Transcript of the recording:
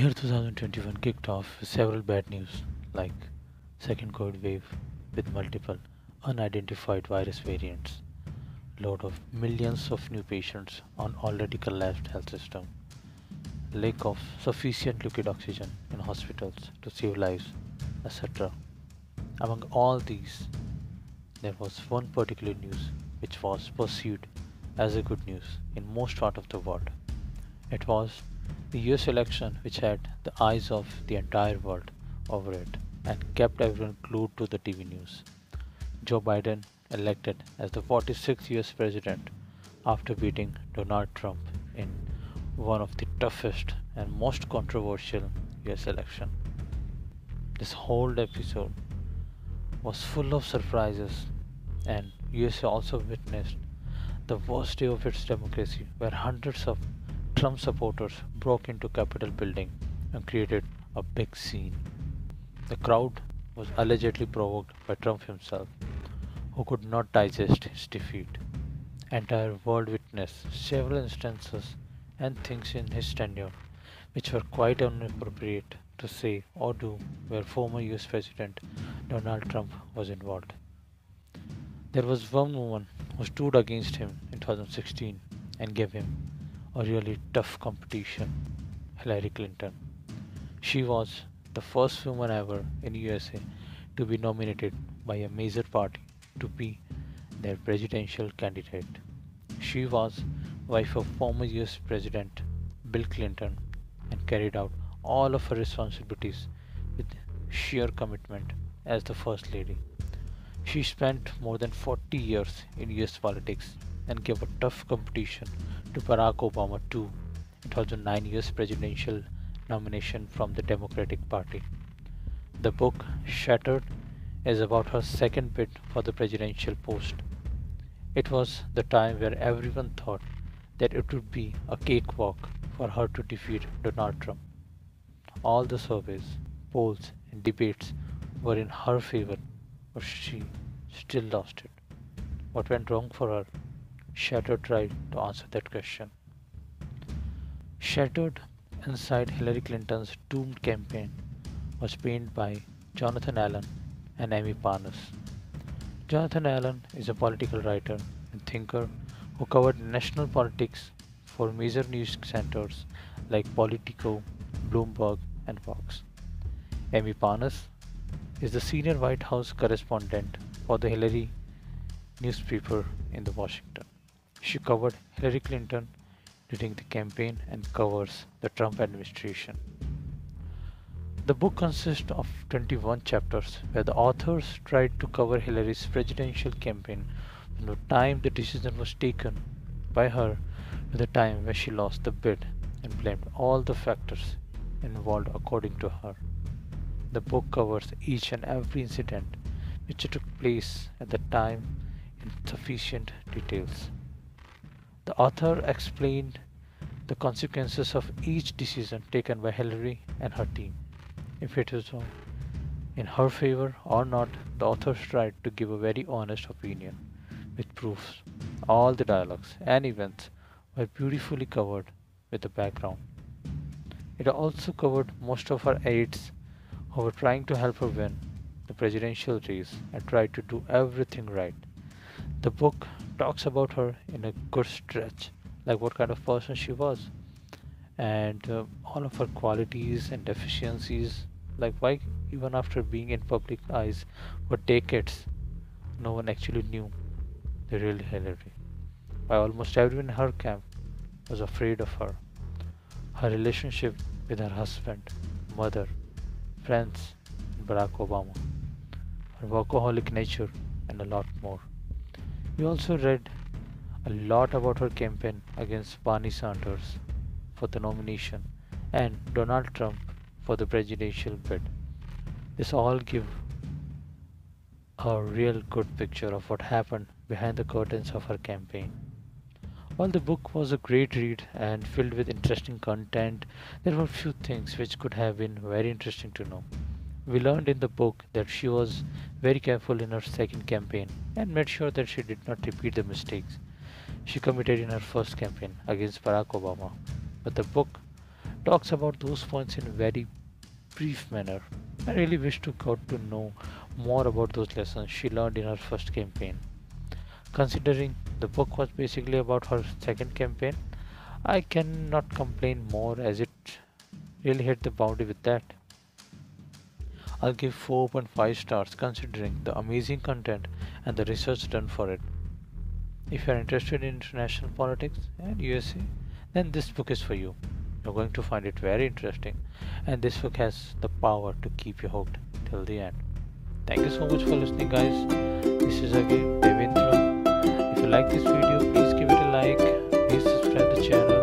Year 2021 kicked off with several bad news like second COVID wave with multiple unidentified virus variants, load of millions of new patients on already collapsed health system, lack of sufficient liquid oxygen in hospitals to save lives, etc. Among all these, there was one particular news which was perceived as a good news in most part of the world. It was the US election which had the eyes of the entire world over it and kept everyone glued to the TV news. Joe Biden elected as the 46th US president after beating Donald Trump in one of the toughest and most controversial US election. This whole episode was full of surprises and USA also witnessed the worst day of its democracy where hundreds of Trump supporters broke into Capitol building and created a big scene. The crowd was allegedly provoked by Trump himself, who could not digest his defeat. Entire world witnessed several instances and things in his tenure which were quite inappropriate to say or do where former US President Donald Trump was involved. There was one woman who stood against him in 2016 and gave him a really tough competition, Hillary Clinton. She was the first woman ever in USA to be nominated by a major party to be their presidential candidate. She was wife of former US President Bill Clinton and carried out all of her responsibilities with sheer commitment as the First Lady. She spent more than 40 years in US politics and gave a tough competition to Barack Obama too in 2009 US presidential nomination from the Democratic Party. The book Shattered is about her second bid for the presidential post. It was the time where everyone thought that it would be a cakewalk for her to defeat Donald Trump. All the surveys, polls, and debates were in her favor, but she still lost it. What went wrong for her? Shattered tried to answer that question. Shattered inside Hillary Clinton's doomed campaign was penned by Jonathan Allen and Amy Parnas. Jonathan Allen is a political writer and thinker who covered national politics for major news centers like Politico, Bloomberg, and Fox. Amy Parnas is the senior White House correspondent for the Hillary newspaper in the Washington. She covered Hillary Clinton during the campaign and covers the Trump administration. The book consists of 21 chapters where the authors tried to cover Hillary's presidential campaign from the time the decision was taken by her to the time where she lost the bid and blamed all the factors involved according to her. The book covers each and every incident which took place at the time in sufficient details. The author explained the consequences of each decision taken by Hillary and her team. If it was in her favor or not, the authors tried to give a very honest opinion with proofs. All the dialogues and events were beautifully covered with the background. It also covered most of her aides who were trying to help her win the presidential race and tried to do everything right. The book talks about her in a good stretch, like what kind of person she was, and all of her qualities and deficiencies, like why even after being in public eyes for decades, no one actually knew the real Hillary. Why almost everyone in her camp was afraid of her. Her relationship with her husband, mother, friends, and Barack Obama, her workaholic nature, and a lot more. We also read a lot about her campaign against Bernie Sanders for the nomination and Donald Trump for the presidential bid. This all give a real good picture of what happened behind the curtains of her campaign. While the book was a great read and filled with interesting content, there were few things which could have been very interesting to know. We learned in the book that she was very careful in her second campaign and made sure that she did not repeat the mistakes she committed in her first campaign against Barack Obama. But the book talks about those points in a very brief manner. I really wish to got to know more about those lessons she learned in her first campaign. Considering the book was basically about her second campaign, I cannot complain more as it really hit the boundary with that. I'll give 4.5 stars considering the amazing content and the research done for it. If you're interested in international politics and USA, then this book is for you. You're going to find it very interesting, and this book has the power to keep you hooked till the end. Thank you so much for listening, guys. This is again Devendra. If you like this video, please give it a like. Please subscribe the channel